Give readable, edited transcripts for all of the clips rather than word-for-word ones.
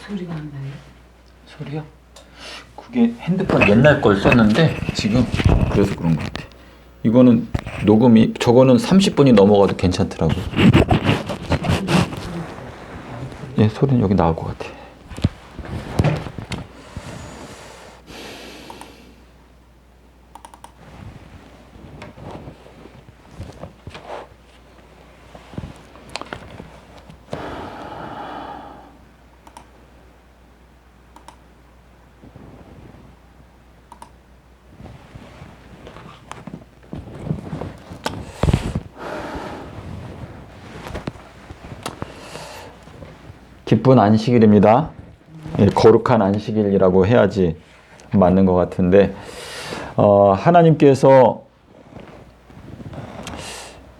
소리가 안 나요? 소리요? 그게 핸드폰 옛날 걸 썼는데 지금 그래서 그런 것 같아. 이거는 녹음이 저거는 30분이 넘어가도 괜찮더라고. 예, 소리는 여기 나올 것 같아. 기쁜 안식일입니다. 예, 거룩한 안식일이라고 해야지 맞는 것 같은데 하나님께서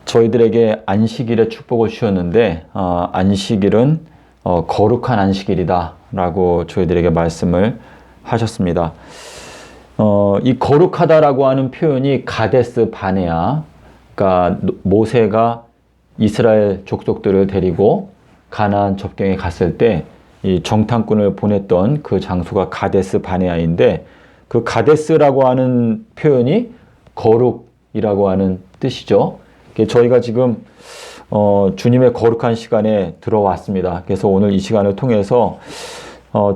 저희들에게 안식일의 축복을 주셨는데 안식일은 거룩한 안식일이다 라고 저희들에게 말씀을 하셨습니다. 이 거룩하다라고 하는 표현이 가데스 바네아, 그러니까 모세가 이스라엘 족속들을 데리고 가나안 접경에 갔을 때 이 정탐꾼을 보냈던 그 장소가 가데스 바네아인데, 그 가데스라고 하는 표현이 거룩이라고 하는 뜻이죠. 저희가 지금 주님의 거룩한 시간에 들어왔습니다. 그래서 오늘 이 시간을 통해서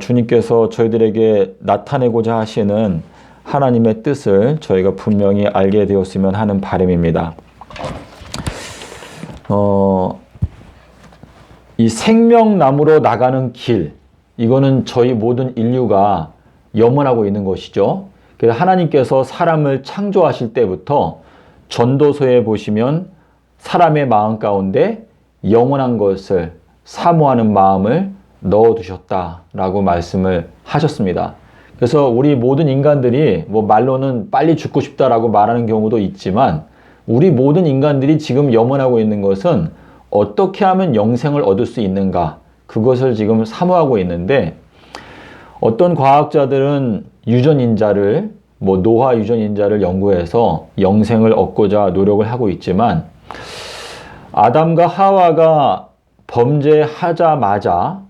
주님께서 저희들에게 나타내고자 하시는 하나님의 뜻을 저희가 분명히 알게 되었으면 하는 바람입니다. 이 생명나무로 나가는 길, 이거는 저희 모든 인류가 염원하고 있는 것이죠. 그래서 하나님께서 사람을 창조하실 때부터 전도서에 보시면 사람의 마음 가운데 영원한 것을 사모하는 마음을 넣어두셨다라고 말씀을 하셨습니다. 그래서 우리 모든 인간들이 뭐 말로는 빨리 죽고 싶다라고 말하는 경우도 있지만, 우리 모든 인간들이 지금 염원하고 있는 것은 어떻게 하면 영생을 얻을 수 있는가, 그것을 지금 사모하고 있는데, 어떤 과학자들은 유전인자를 노화 유전인자를 연구해서 영생을 얻고자 노력을 하고 있지만, 아담과 하와가 범죄하자마자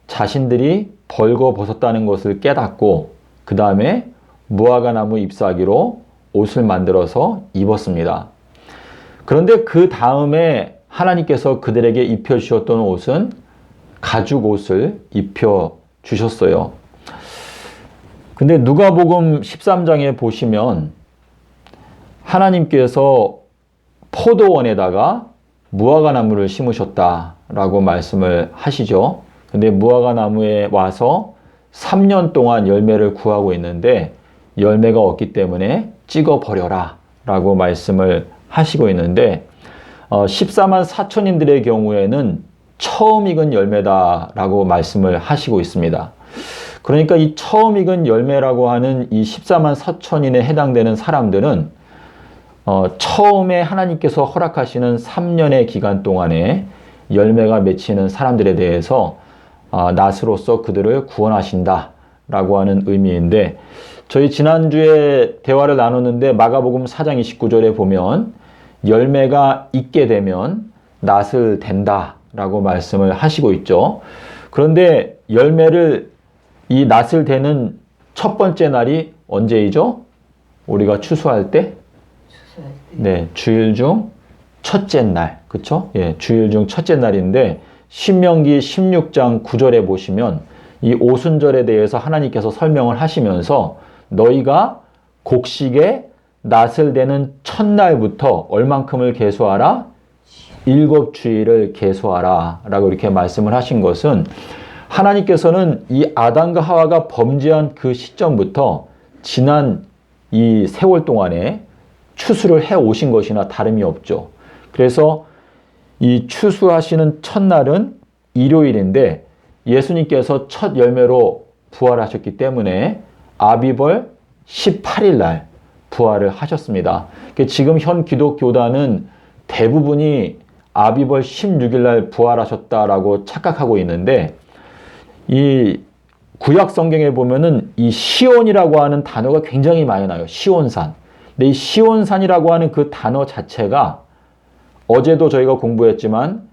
자신들이 벌거벗었다는 것을 깨닫고 그 다음에 무화과 나무 잎사귀로 옷을 만들어서 입었습니다. 그런데 그 다음에 하나님께서 그들에게 입혀주셨던 옷은 가죽 옷을 입혀주셨어요. 근데 누가복음 13장에 보시면 하나님께서 포도원에다가 무화과 나무를 심으셨다라고 말씀을 하시죠. 근데 무화과 나무에 와서 3년 동안 열매를 구하고 있는데 열매가 없기 때문에 찍어버려라 라고 말씀을 하시고 있는데, 14만 4천인들의 경우에는 처음 익은 열매다라고 말씀을 하시고 있습니다. 그러니까 이 처음 익은 열매라고 하는 이 14만 4천인에 해당되는 사람들은 처음에 하나님께서 허락하시는 3년의 기간 동안에 열매가 맺히는 사람들에 대해서 낫으로서 그들을 구원하신다 라고 하는 의미인데, 저희 지난주에 대화를 나눴는데 마가복음 4장 29절에 보면 열매가 있게 되면 낫을 된다 라고 말씀을 하시고 있죠. 그런데 열매를 이 낫을 되는 첫 번째 날이 언제이죠? 우리가 추수할 때? 네, 주일 중 첫째 날, 그쵸? 예, 주일 중 첫째 날인데, 신명기 16장 9절에 보시면 이 오순절에 대해서 하나님께서 설명을 하시면서 너희가 곡식에 낫을 되는 첫날부터 얼만큼을 계수하라? 7주일을 계수하라 라고 이렇게 말씀을 하신 것은, 하나님께서는 이 아담과 하와가 범죄한 그 시점부터 지난 이 세월 동안에 추수를 해 오신 것이나 다름이 없죠. 그래서 이 추수하시는 첫날은 일요일인데 예수님께서 첫 열매로 부활하셨기 때문에 아비벌 18일 날 부활을 하셨습니다. 지금 현 기독교단은 대부분이 아비벌 16일 날 부활하셨다라고 착각하고 있는데, 이 구약 성경에 보면은 이 시온이라고 하는 단어가 굉장히 많이 나요. 시온산. 근데 이 시온산이라고 하는 그 단어 자체가 어제도 저희가 공부했지만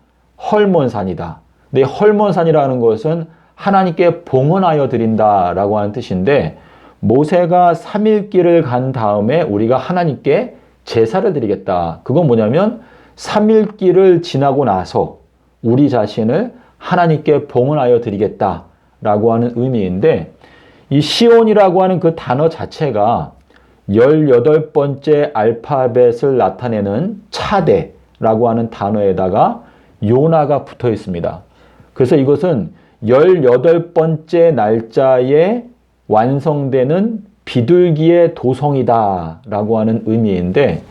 헐몬산이다. 근데 헐몬산이라는 것은 하나님께 봉헌하여 드린다라고 하는 뜻인데 모세가 3일길을 간 다음에 우리가 하나님께 제사를 드리겠다. 그건 뭐냐면 3일길을 지나고 나서 우리 자신을 하나님께 봉헌하여 드리겠다라고 하는 의미인데 이 시온이라고 하는 그 단어 자체가 18번째 알파벳을 나타내는 차대라고 하는 단어에다가 요나가 붙어 있습니다. 그래서 이것은 18번째 날짜에 완성되는 비둘기의 도성이다 라고 하는 의미인데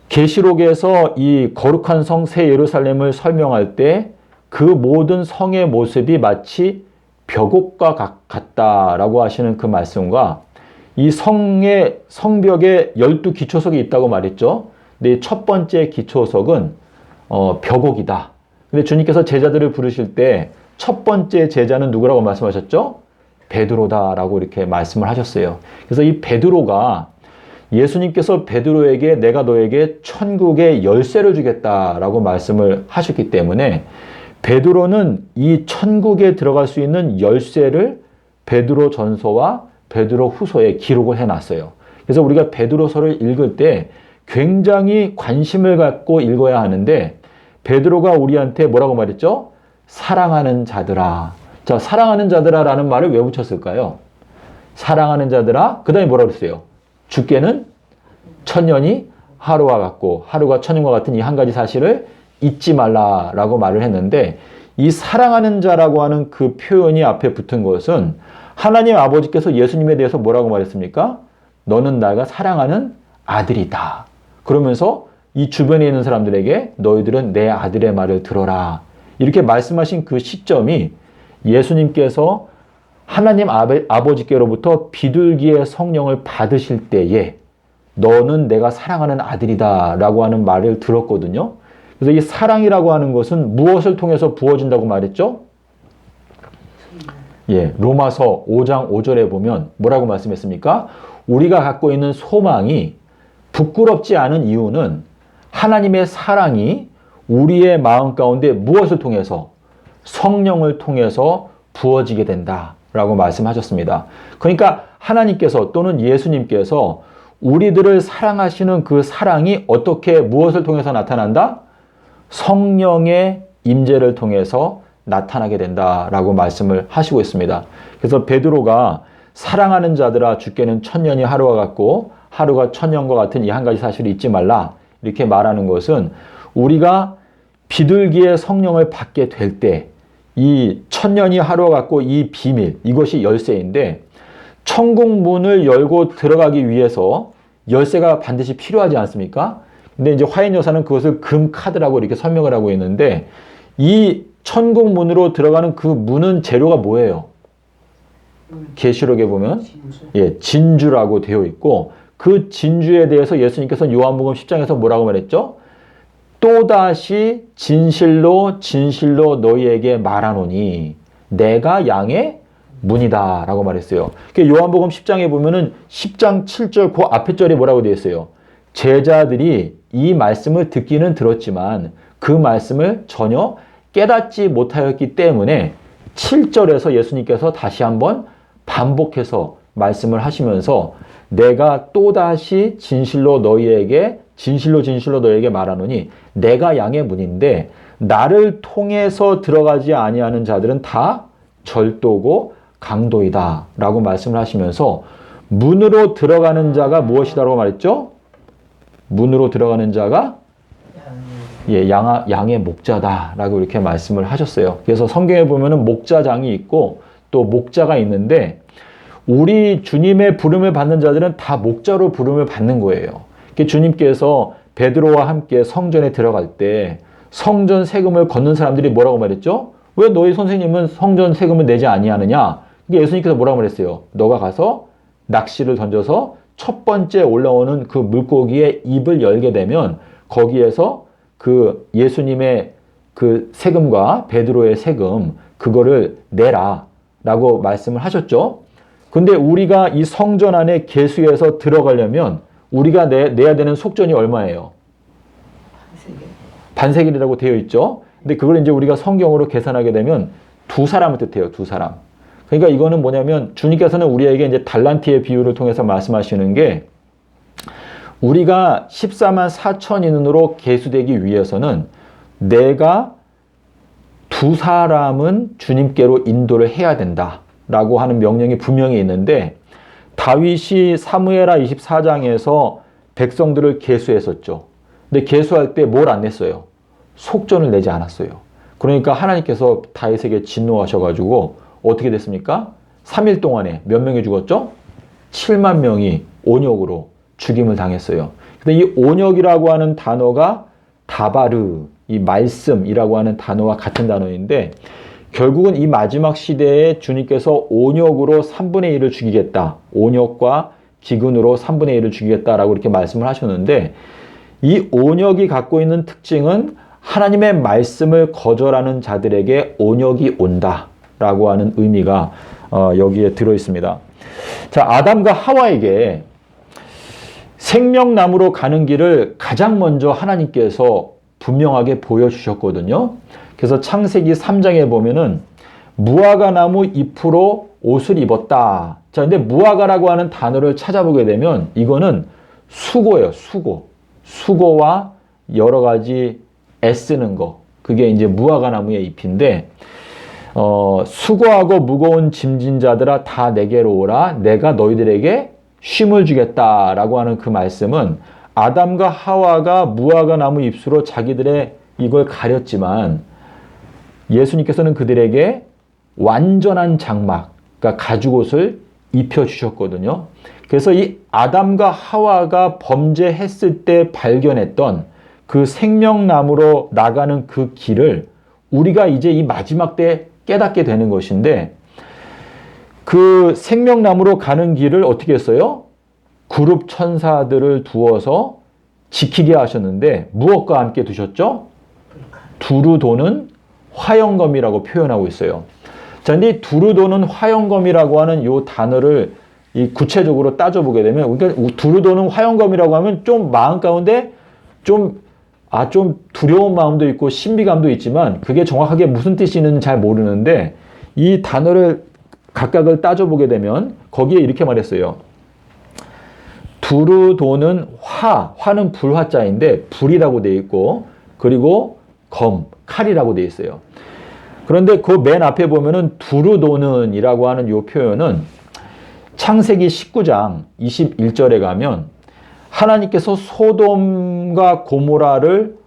계시록에서 이 거룩한 성 새 예루살렘을 설명할 때 그 모든 성의 모습이 마치 벽옥과 같다라고 하시는 그 말씀과 이 성벽에 12기초석이 있다고 말했죠. 근데 첫 번째 기초석은 벽옥이다. 근데 주님께서 제자들을 부르실 때 첫 번째 제자는 누구라고 말씀하셨죠? 베드로다라고 이렇게 말씀을 하셨어요. 그래서 이 베드로가 예수님께서 베드로에게 내가 너에게 천국의 열쇠를 주겠다라고 말씀을 하셨기 때문에 베드로는 이 천국에 들어갈 수 있는 열쇠를 베드로 전서와 베드로 후서에 기록을 해놨어요. 그래서 우리가 베드로서를 읽을 때 굉장히 관심을 갖고 읽어야 하는데 베드로가 우리한테 뭐라고 말했죠? 사랑하는 자들아. 자, 사랑하는 자들아라는 말을 왜 붙였을까요? 사랑하는 자들아. 그 다음에 뭐라고 그랬어요? 주께는 천년이 하루와 같고 하루가 천년과 같은 이 한 가지 사실을 잊지 말라라고 말을 했는데 이 사랑하는 자라고 하는 그 표현이 앞에 붙은 것은 하나님 아버지께서 예수님에 대해서 뭐라고 말했습니까? 너는 내가 사랑하는 아들이다. 그러면서 이 주변에 있는 사람들에게 너희들은 내 아들의 말을 들어라. 이렇게 말씀하신 그 시점이 예수님께서 하나님 아버지께로부터 비둘기의 성령을 받으실 때에 너는 내가 사랑하는 아들이다 라고 하는 말을 들었거든요. 그래서 이 사랑이라고 하는 것은 무엇을 통해서 부어진다고 말했죠? 예, 로마서 5장 5절에 보면 뭐라고 말씀했습니까? 우리가 갖고 있는 소망이 부끄럽지 않은 이유는 하나님의 사랑이 우리의 마음 가운데 무엇을 통해서? 성령을 통해서 부어지게 된다라고 말씀하셨습니다. 그러니까 하나님께서 또는 예수님께서 우리들을 사랑하시는 그 사랑이 어떻게 무엇을 통해서 나타난다? 성령의 임재를 통해서 나타나게 된다라고 말씀을 하시고 있습니다. 그래서 베드로가 사랑하는 자들아 주께는 천년이 하루와 같고 하루가 천년과 같은 이 한 가지 사실을 잊지 말라 이렇게 말하는 것은 우리가 비둘기의 성령을 받게 될 때 이 천년이 하루와 같고 이 비밀 이것이 열쇠인데 천국 문을 열고 들어가기 위해서 열쇠가 반드시 필요하지 않습니까? 근데 이제 화인 여사는 그것을 금 카드라고 이렇게 설명을 하고 있는데 이 천국 문으로 들어가는 그 문은 재료가 뭐예요? 계시록에 보면 예, 진주라고 되어 있고 그 진주에 대해서 예수님께서 요한복음 10장에서 뭐라고 말했죠? 또다시 진실로 진실로 너희에게 말하노니 내가 양의 문이다 라고 말했어요. 요한복음 10장에 보면은 10장 7절 그 앞에 절에 뭐라고 되어 있어요? 제자들이 이 말씀을 듣기는 들었지만 그 말씀을 전혀 깨닫지 못하였기 때문에 7절에서 예수님께서 다시 한번 반복해서 말씀을 하시면서 내가 또다시 진실로 진실로 너희에게 말하노니 내가 양의 문인데 나를 통해서 들어가지 아니하는 자들은 다 절도고 강도이다 라고 말씀을 하시면서 문으로 들어가는 자가 무엇이다라고 말했죠? 문으로 들어가는 자가 예, 양의 목자다라고 이렇게 말씀을 하셨어요. 그래서 성경에 보면은 목자장이 있고 또 목자가 있는데 우리 주님의 부름을 받는 자들은 다 목자로 부름을 받는 거예요. 주님께서 베드로와 함께 성전에 들어갈 때 성전 세금을 걷는 사람들이 뭐라고 말했죠? 왜 너희 선생님은 성전 세금을 내지 아니하느냐? 예수님께서 뭐라고 말했어요? 너가 가서 낚시를 던져서 첫 번째 올라오는 그 물고기의 입을 열게 되면 거기에서 그 예수님의 그 세금과 베드로의 세금 그거를 내라 라고 말씀을 하셨죠. 근데 우리가 이 성전 안에 계수해서 들어가려면 우리가 내야 되는 속전이 얼마예요? 반세겔이라고 되어 있죠. 근데 그걸 이제 우리가 성경으로 계산하게 되면 두 사람을 뜻해요. 두 사람. 그러니까 이거는 뭐냐면 주님께서는 우리에게 이제 달란트의 비유를 통해서 말씀하시는 게 우리가 14만 4천인으로 계수되기 위해서는 내가 두 사람은 주님께로 인도를 해야 된다라고 하는 명령이 분명히 있는데 다윗이 사무엘하 24장에서 백성들을 계수했었죠. 근데 계수할 때 뭘 안 냈어요? 속전을 내지 않았어요. 그러니까 하나님께서 다윗에게 진노하셔가지고 어떻게 됐습니까? 3일 동안에 몇 명이 죽었죠? 7만 명이 온역으로 죽임을 당했어요. 근데 이 온역이라고 하는 단어가 다바르, 이 말씀이라고 하는 단어와 같은 단어인데 결국은 이 마지막 시대에 주님께서 온역으로 3분의 1을 죽이겠다. 온역과 기근으로 3분의 1을 죽이겠다라고 이렇게 말씀을 하셨는데 이 온역이 갖고 있는 특징은 하나님의 말씀을 거절하는 자들에게 온역이 온다라고 하는 의미가 여기에 들어 있습니다. 자, 아담과 하와에게 생명나무로 가는 길을 가장 먼저 하나님께서 분명하게 보여주셨거든요. 그래서 창세기 3장에 보면은 무화과 나무 잎으로 옷을 입었다. 자, 근데 무화과라고 하는 단어를 찾아보게 되면 이거는 수고예요, 수고. 수고와 여러 가지 애쓰는 거. 그게 이제 무화과 나무의 잎인데, 수고하고 무거운 짐진 자들아 다 내게로 오라. 내가 너희들에게 쉼을 주겠다라고 하는 그 말씀은 아담과 하와가 무화과 나무 잎으로 자기들의 이걸 가렸지만 예수님께서는 그들에게 완전한 장막, 그러니까 가죽옷을 입혀주셨거든요. 그래서 이 아담과 하와가 범죄했을 때 발견했던 그 생명나무로 나가는 그 길을 우리가 이제 이 마지막 때 깨닫게 되는 것인데 그 생명나무로 가는 길을 어떻게 했어요? 그룹 천사들을 두어서 지키게 하셨는데 무엇과 함께 두셨죠? 두루 도는 화영검이라고 표현하고 있어요. 자, 근데 두루 도는 화영검이라고 하는 이 단어를 구체적으로 따져보게 되면 그러니까 두루 도는 화영검이라고 하면 좀 마음 가운데 좀 두려운 마음도 있고 신비감도 있지만 그게 정확하게 무슨 뜻이 있는지 잘 모르는데 이 단어를 각각을 따져보게 되면 거기에 이렇게 말했어요. 두루 도는 화는 불화자인데 불이라고 되어 있고 그리고 검, 칼이라고 되어 있어요. 그런데 그 맨 앞에 보면은 두루 도는 이라고 하는 이 표현은 창세기 19장 21절에 가면 하나님께서 소돔과 고모라를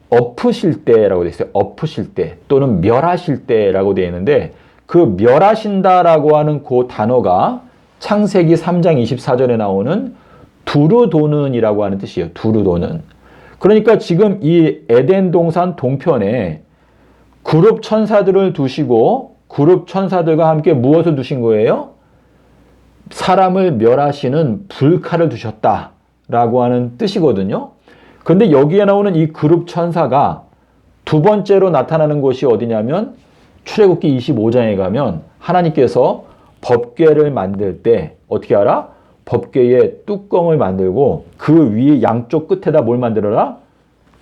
엎으실 때라고 되어 있어요. 엎으실 때 또는 멸하실 때라고 되어 있는데 그 멸하신다라고 하는 그 단어가 창세기 3장 24절에 나오는 두루도는이라고 하는 뜻이에요. 두루도는. 그러니까 지금 이 에덴 동산 동편에 그룹 천사들을 두시고 그룹 천사들과 함께 무엇을 두신 거예요? 사람을 멸하시는 불칼을 두셨다라고 하는 뜻이거든요. 그런데 여기에 나오는 이 그룹 천사가 두 번째로 나타나는 곳이 어디냐면 출애굽기 25장에 가면 하나님께서 법궤를 만들 때 어떻게 알아? 법궤의 뚜껑을 만들고 그 위 양쪽 끝에다 뭘 만들어라?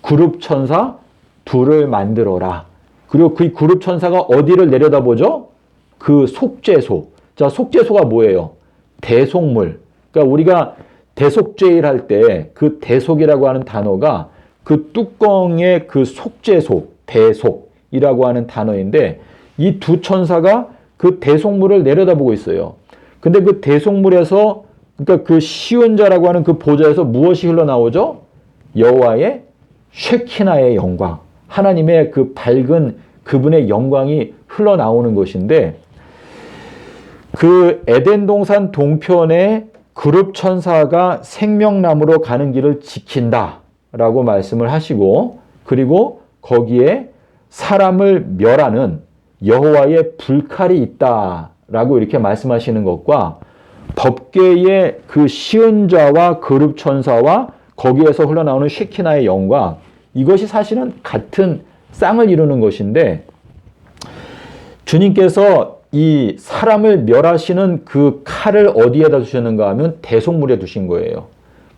그룹 천사 둘을 만들어라. 그리고 그 그룹 천사가 어디를 내려다보죠? 그 속죄소. 자, 속죄소가 뭐예요? 대속물. 그러니까 우리가 대속죄일 할 때 그 대속이라고 하는 단어가 그 뚜껑의 그 속죄소, 대속이라고 하는 단어인데 이 두 천사가 그 대속물을 내려다보고 있어요. 근데 그 대속물에서 그러니까 그 시은자라고 하는 그 보좌에서 무엇이 흘러나오죠? 여호와의 쉐키나의 영광. 하나님의 그 밝은 그분의 영광이 흘러나오는 것인데 그 에덴 동산 동편에 그룹 천사가 생명나무로 가는 길을 지킨다라고 말씀을 하시고 그리고 거기에 사람을 멸하는 여호와의 불칼이 있다라고 이렇게 말씀하시는 것과 법궤의 그 시은자와 그룹 천사와 거기에서 흘러나오는 쉐키나의 영광 이것이 사실은 같은 쌍을 이루는 것인데 주님께서 이 사람을 멸하시는 그 칼을 어디에다 두셨는가 하면 대속물에 두신 거예요.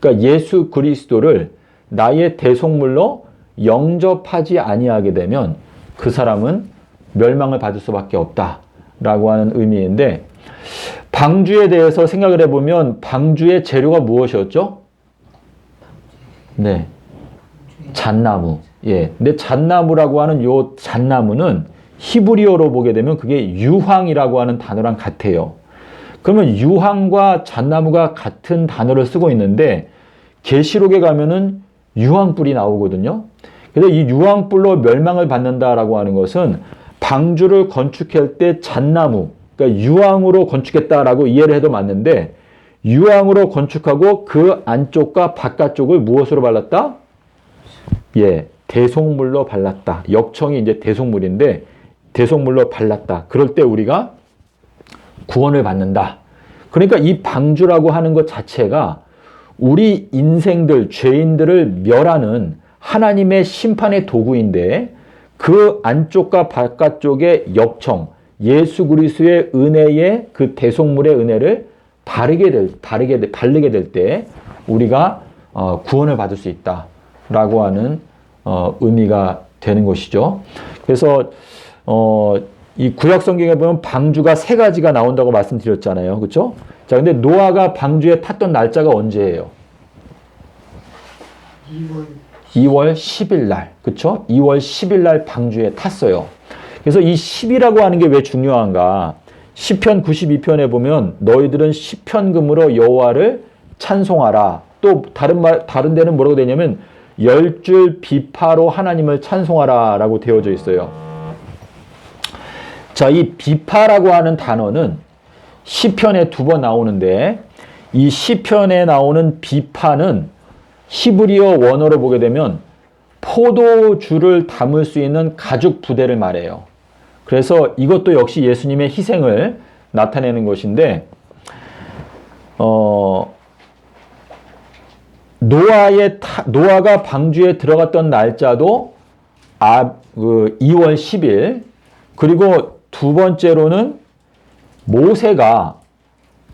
그러니까 예수 그리스도를 나의 대속물로 영접하지 아니하게 되면 그 사람은 멸망을 받을 수밖에 없다라고 하는 의미인데, 방주에 대해서 생각을 해보면 방주의 재료가 무엇이었죠? 네, 잣나무. 예, 근데 잣나무라고 하는 요 잣나무는 히브리어로 보게 되면 그게 유황이라고 하는 단어랑 같아요. 그러면 유황과 잣나무가 같은 단어를 쓰고 있는데 계시록에 가면은 유황불이 나오거든요. 그래서 이 유황불로 멸망을 받는다라고 하는 것은 방주를 건축할 때 잣나무, 그러니까 유황으로 건축했다라고 이해를 해도 맞는데, 유황으로 건축하고 그 안쪽과 바깥쪽을 무엇으로 발랐다? 예, 대속물로 발랐다. 역청이 이제 대속물인데 대속물로 발랐다. 그럴 때 우리가 구원을 받는다. 그러니까 이 방주라고 하는 것 자체가 우리 인생들, 죄인들을 멸하는 하나님의 심판의 도구인데, 그 안쪽과 바깥쪽의 역청, 예수 그리스도의 은혜의 그 대속물의 은혜를 바르게 될 때 우리가 구원을 받을 수 있다라고 하는 의미가 되는 것이죠. 그래서 이 구약 성경에 보면 방주가 세 가지가 나온다고 말씀드렸잖아요. 그렇죠? 자, 근데 노아가 방주에 탔던 날짜가 언제예요? 2월 10일 날. 그렇죠? 2월 10일 날 방주에 탔어요. 그래서 이 10이라고 하는 게 왜 중요한가? 시편 92편에 보면 너희들은 시편금으로 여호와를 찬송하라. 또 다른 데는 뭐라고 되냐면 10줄 비파로 하나님을 찬송하라라고 되어져 있어요. 자, 이 비파라고 하는 단어는 시편에 2번 나오는데, 이 시편에 나오는 비파는 히브리어 원어로 보게 되면 포도주를 담을 수 있는 가죽 부대를 말해요. 그래서 이것도 역시 예수님의 희생을 나타내는 것인데, 노아가 방주에 들어갔던 날짜도 2월 10일, 그리고 두 번째로는 모세가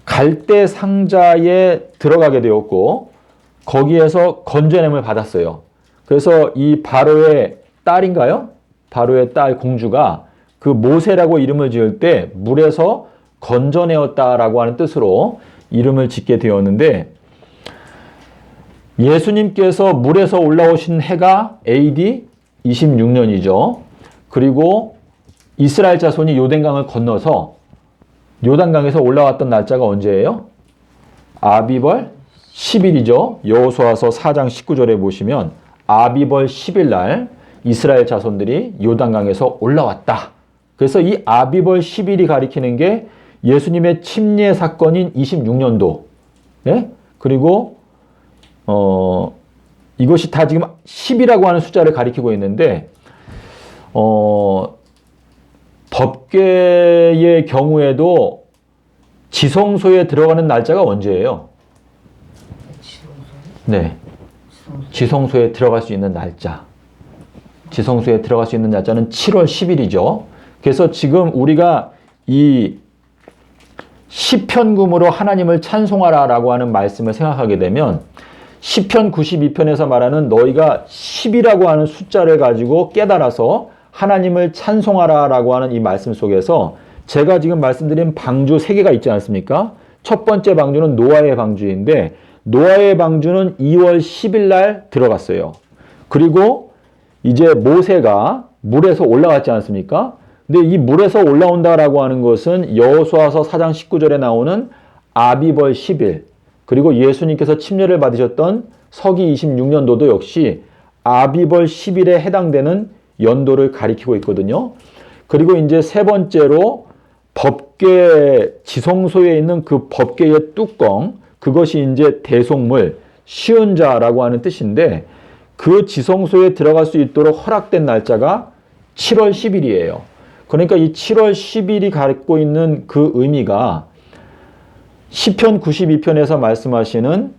갈대 상자에 들어가게 되었고 거기에서 건져냄을 받았어요. 그래서 이 바로의 딸인가요? 바로의 딸 공주가 그 모세라고 이름을 지을 때 물에서 건져내었다라고 하는 뜻으로 이름을 짓게 되었는데, 예수님께서 물에서 올라오신 해가 AD 26년이죠. 그리고 이스라엘 자손이 요단강을 건너서 요단강에서 올라왔던 날짜가 언제예요? 아비벌 10일이죠. 여호수아서 4장 19절에 보시면 아비벌 10일 날 이스라엘 자손들이 요단강에서 올라왔다. 그래서 이 아비벌 10일이 가리키는 게 예수님의 침례 사건인 26년도. 네? 그리고 이것이 다 지금 10이라고 하는 숫자를 가리키고 있는데, 법궤의 경우에도 지성소에 들어가는 날짜가 언제예요? 네. 지성소에 들어갈 수 있는 날짜. 지성소에 들어갈 수 있는 날짜는 7월 10일이죠. 그래서 지금 우리가 이 시편금으로 하나님을 찬송하라라고 하는 말씀을 생각하게 되면 시편 92편에서 말하는 너희가 10이라고 하는 숫자를 가지고 깨달아서 하나님을 찬송하라라고 하는 이 말씀 속에서 제가 지금 말씀드린 방주 3개가 있지 않습니까? 첫 번째 방주는 노아의 방주인데, 노아의 방주는 2월 10일 날 들어갔어요. 그리고 이제 모세가 물에서 올라왔지 않습니까? 근데 이 물에서 올라온다라고 하는 것은 여호수아서 4장 19절에 나오는 아비벌 10일, 그리고 예수님께서 침례를 받으셨던 서기 26년도도 역시 아비벌 10일에 해당되는 연도를 가리키고 있거든요. 그리고 이제 세 번째로 법궤, 지성소에 있는 그 법궤의 뚜껑, 그것이 이제 대속물, 시은 자라고 하는 뜻인데, 그 지성소에 들어갈 수 있도록 허락된 날짜가 7월 10일이에요. 그러니까 이 7월 10일이 갖고 있는 그 의미가 시편 92편에서 말씀하시는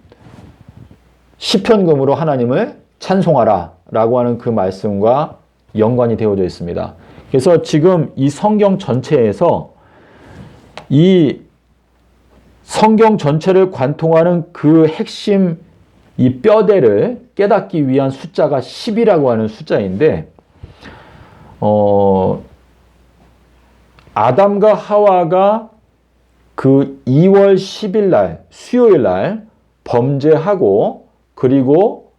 시편금으로 하나님을 찬송하라 라고 하는 그 말씀과 연관이 되어져 있습니다. 그래서 지금 이 성경 전체에서 이 성경 전체를 관통하는 그 핵심 이 뼈대를 깨닫기 위한 숫자가 10이라고 하는 숫자인데, 아담과 하와가 그 2월 10일 날, 수요일 날 범죄하고 그리고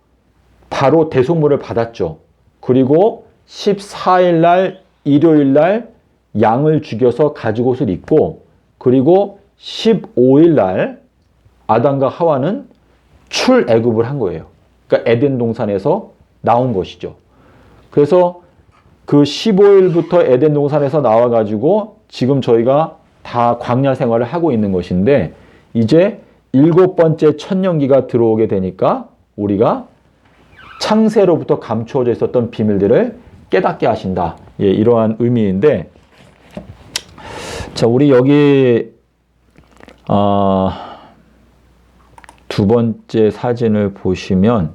바로 대속물을 받았죠. 그리고 14일 날, 일요일 날 양을 죽여서 가죽옷을 입고 그리고 15일 날 아담과 하와는 출애굽을 한 거예요. 그러니까 에덴 동산에서 나온 것이죠. 그래서 그 15일부터 에덴 동산에서 나와가지고 지금 저희가 다 광야 생활을 하고 있는 것인데 이제 7번째 천년기가 들어오게 되니까 우리가 창세로부터 감추어져 있었던 비밀들을 깨닫게 하신다. 예, 이러한 의미인데 자, 우리 여기 두 번째 사진을 보시면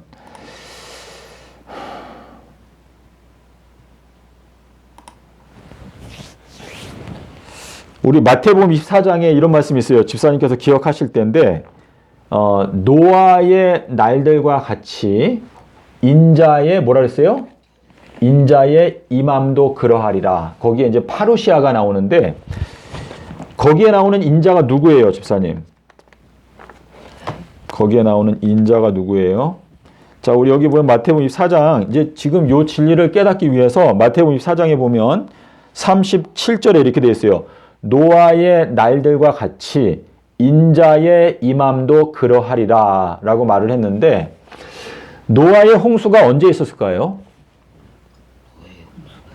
우리 마태복음 24장에 이런 말씀이 있어요. 집사님께서 기억하실 텐데 노아의 날들과 같이 인자의 뭐라 그랬어요? 인자의 임함도 그러하리라. 거기에 이제 파루시아가 나오는데 거기에 나오는 인자가 누구예요, 집사님? 거기에 나오는 인자가 누구예요? 자, 우리 여기 보면 마태복음 24장 이제 지금 요 진리를 깨닫기 위해서 마태복음 24장에 보면 37절에 이렇게 되어 있어요. 노아의 날들과 같이 인자의 임함도 그러하리라 라고 말을 했는데 노아의 홍수가 언제 있었을까요?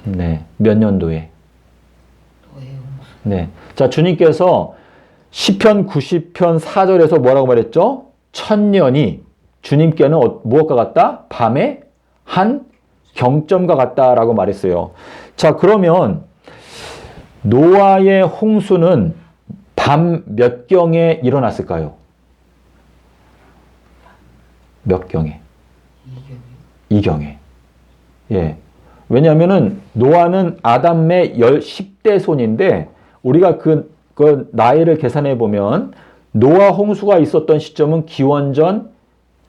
네, 몇 년도에? 네, 자, 주님께서 시편 90편 4절에서 뭐라고 말했죠? 천년이 주님께는 무엇과 같다? 밤의 한 경점과 같다라고 말했어요. 자, 그러면 노아의 홍수는 밤 몇 경에 일어났을까요? 몇 경에? 2경에. 예. 왜냐하면은 노아는 아담의 10대 손인데 우리가 그 나이를 계산해 보면 노아 홍수가 있었던 시점은 기원전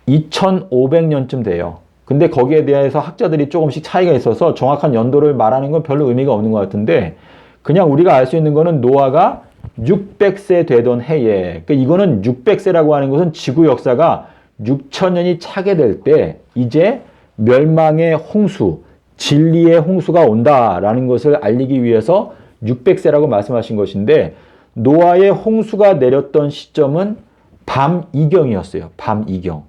2500년쯤 돼요. 근데 거기에 대해서 학자들이 조금씩 차이가 있어서 정확한 연도를 말하는 건 별로 의미가 없는 것 같은데 그냥 우리가 알 수 있는 거는 노아가 600세 되던 해에 그러니까 이거는 600세라고 하는 것은 지구 역사가 6000년이 차게 될 때 이제 멸망의 홍수, 진리의 홍수가 온다라는 것을 알리기 위해서 600세라고 말씀하신 것인데 노아의 홍수가 내렸던 시점은 밤 이경이었어요. 밤 이경.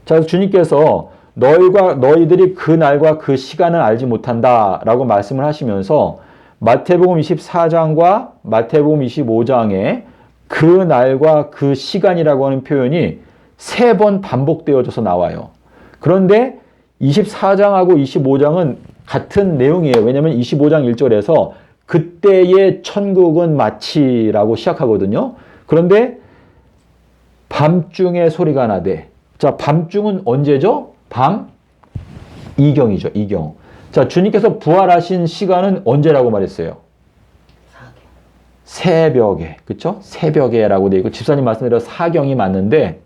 자, 주님께서 너희들이 그 날과 그 시간을 알지 못한다라고 말씀을 하시면서 마태복음 24장과 마태복음 25장에 그 날과 그 시간이라고 하는 표현이 3번 반복되어져서 나와요. 그런데 24장하고 25장은 같은 내용이에요. 왜냐하면 25장 1절에서 그때의 천국은 마치라고 시작하거든요. 그런데 밤중에 소리가 나되 자, 밤중은 언제죠? 밤 이경이죠. 이경. 자, 주님께서 부활하신 시간은 언제라고 말했어요? 새벽에. 그렇죠? 새벽에라고 되어 있고 집사님 말씀대로 사경이 맞는데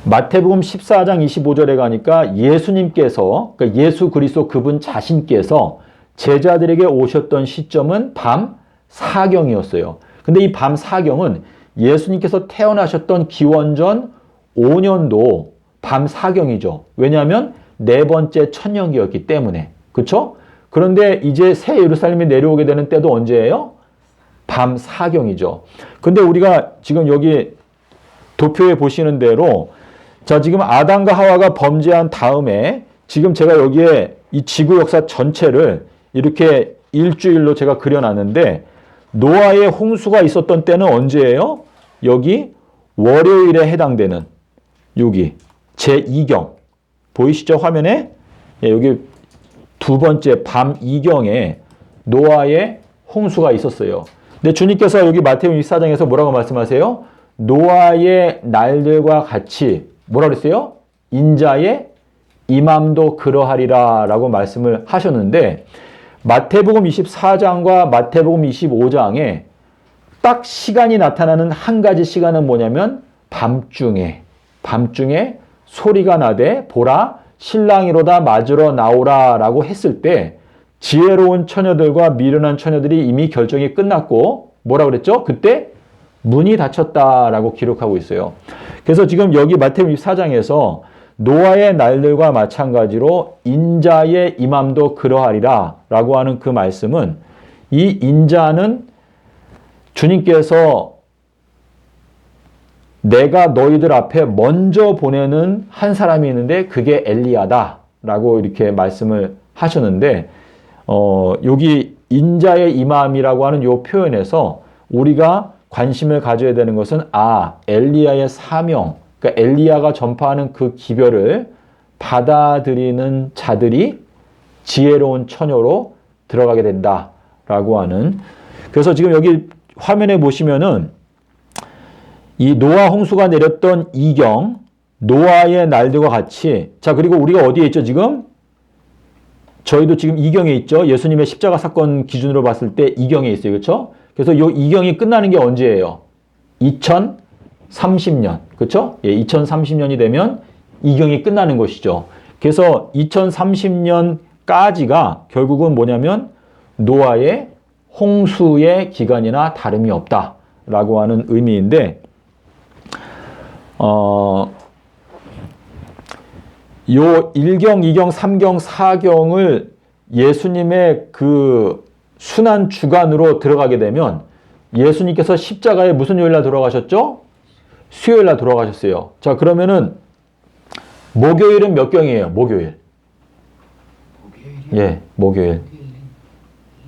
마태복음 14장 25절에 가니까 예수님께서 그러니까 예수 그리스도 그분 자신께서 제자들에게 오셨던 시점은 밤 사경이었어요. 근데 이 밤 사경은 예수님께서 태어나셨던 기원전 5년도 밤 사경이죠. 왜냐하면 4번째 천년기였기 때문에. 그렇죠? 그런데 이제 새 예루살렘이 내려오게 되는 때도 언제예요? 밤 사경이죠. 근데 우리가 지금 여기 도표에 보시는 대로 자, 지금 아담과 하와가 범죄한 다음에 지금 제가 여기에 이 지구 역사 전체를 이렇게 일주일로 제가 그려놨는데 노아의 홍수가 있었던 때는 언제예요? 여기 월요일에 해당되는 여기 제2경 보이시죠? 화면에 예, 여기 두 번째 밤 2경에 노아의 홍수가 있었어요. 근데 주님께서 여기 마태복음 24장에서 뭐라고 말씀하세요? 노아의 날들과 같이 뭐라 그랬어요? 인자의 임함도 그러하리라 라고 말씀을 하셨는데 마태복음 24장과 마태복음 25장에 딱 시간이 나타나는 한 가지 시간은 뭐냐면 밤중에 소리가 나되 보라 신랑이로다 맞으러 나오라 라고 했을 때 지혜로운 처녀들과 미련한 처녀들이 이미 결정이 끝났고 뭐라고 그랬죠? 그때 문이 닫혔다라고 기록하고 있어요. 그래서 지금 여기 마태복음 24장에서 노아의 날들과 마찬가지로 인자의 임함도 그러하리라 라고 하는 그 말씀은 이 인자는 주님께서 내가 너희들 앞에 먼저 보내는 한 사람이 있는데 그게 엘리야다 라고 이렇게 말씀을 하셨는데 여기 인자의 임함이라고 하는 이 표현에서 우리가 관심을 가져야 되는 것은 엘리야의 사명, 그러니까 엘리야가 전파하는 그 기별을 받아들이는 자들이 지혜로운 처녀로 들어가게 된다라고 하는. 그래서 지금 여기 화면에 보시면은 이 노아 홍수가 내렸던 이경, 노아의 날들과 같이, 자, 그리고 우리가 어디에 있죠, 지금? 저희도 지금 이경에 있죠. 예수님의 십자가 사건 기준으로 봤을 때 이경에 있어요. 그렇죠? 그래서 이 이경이 끝나는 게 언제예요? 2030년. 그렇죠? 예, 2030년이 되면 이경이 끝나는 것이죠. 그래서 2030년까지가 결국은 뭐냐면 노아의 홍수의 기간이나 다름이 없다라고 하는 의미인데 요 1경, 2경, 3경, 4경을 예수님의 그 순환 주간으로 들어가게 되면 예수님께서 십자가에 무슨 요일날 돌아가셨죠? 수요일날 돌아가셨어요. 자, 그러면은 목요일은 몇 경이에요? 목요일. 예, 목요일.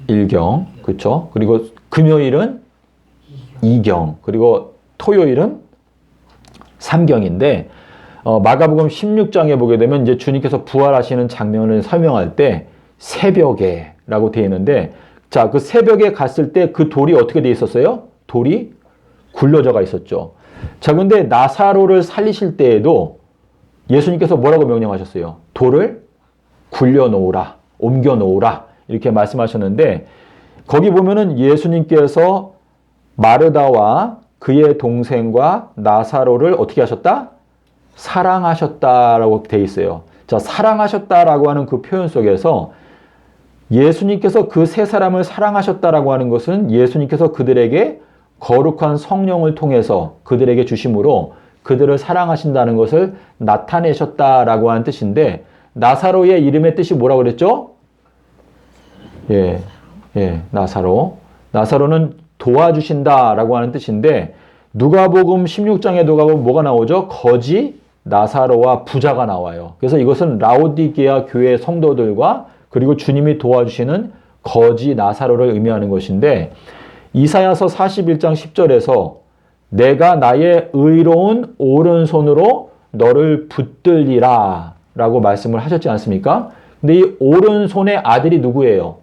1경. 그렇죠? 그리고 금요일은 2경. 그리고 토요일은 3경인데 마가복음 16장에 보게 되면 이제 주님께서 부활하시는 장면을 설명할 때 새벽에라고 되어 있는데 자, 그 새벽에 갔을 때 그 돌이 어떻게 되어 있었어요? 돌이 굴러져가 있었죠. 자, 근데 나사로를 살리실 때에도 예수님께서 뭐라고 명령하셨어요? 돌을 굴려 놓으라, 옮겨 놓으라 이렇게 말씀하셨는데 거기 보면은 예수님께서 마르다와 그의 동생과 나사로를 어떻게 하셨다? 사랑하셨다라고 되어 있어요. 자, 사랑하셨다라고 하는 그 표현 속에서 예수님께서 그 세 사람을 사랑하셨다라고 하는 것은 예수님께서 그들에게 거룩한 성령을 통해서 그들에게 주심으로 그들을 사랑하신다는 것을 나타내셨다라고 하는 뜻인데 나사로의 이름의 뜻이 뭐라고 그랬죠? 예, 나사로. 나사로는 도와주신다라고 하는 뜻인데 누가복음 16장에도 가보면 뭐가 나오죠? 거지 나사로와 부자가 나와요. 그래서 이것은 라오디게아 교회 성도들과 그리고 주님이 도와주시는 거지 나사로를 의미하는 것인데 이사야서 41장 10절에서 내가 나의 의로운 오른손으로 너를 붙들리라 라고 말씀을 하셨지 않습니까? 근데 이 오른손의 아들이 누구예요?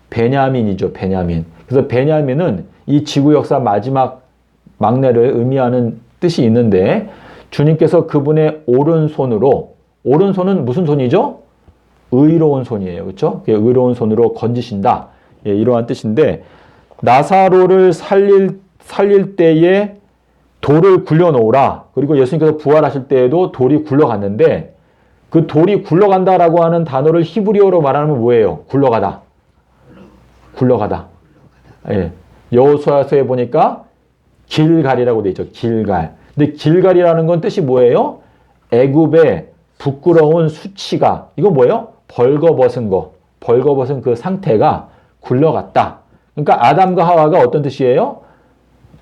베냐민이죠. 베냐민. 그래서 베냐민은 이 지구 역사 마지막 막내를 의미하는 뜻이 있는데 주님께서 그분의 오른손으로 오른손은 무슨 손이죠? 의로운 손이에요. 그렇죠? 의로운 손으로 건지신다. 예, 이러한 뜻인데 나사로를 살릴 때에 돌을 굴려놓으라. 그리고 예수님께서 부활하실 때에도 돌이 굴러갔는데 그 돌이 굴러간다라고 하는 단어를 히브리어로 말하면 뭐예요? 굴러가다. 굴러가다. 예. 여호수아서에 보니까 길갈이라고 돼 있죠. 길갈. 근데 길갈이라는 건 뜻이 뭐예요? 애굽의 부끄러운 수치가 이거 뭐예요? 벌거벗은 거. 벌거벗은 그 상태가 굴러갔다. 그러니까 아담과 하와가 어떤 뜻이에요?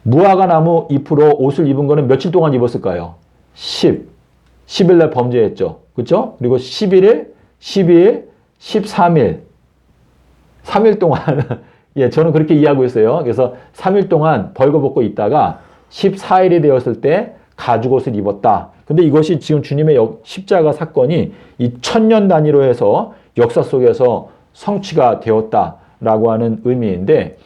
무화과 나무 잎으로 옷을 입은 거는 며칠 동안 입었을까요? 10일 날 범죄했죠. 그렇죠? 그리고 11일, 12일, 13일. 3일 동안 예, 저는 그렇게 이해하고 있어요. 그래서 3일 동안 벌거벗고 있다가 14일이 되었을 때 가죽옷을 입었다. 근데 이것이 지금 주님의 십자가 사건이 이 1000년 단위로 해서 역사 속에서 성취가 되었다라고 하는 의미인데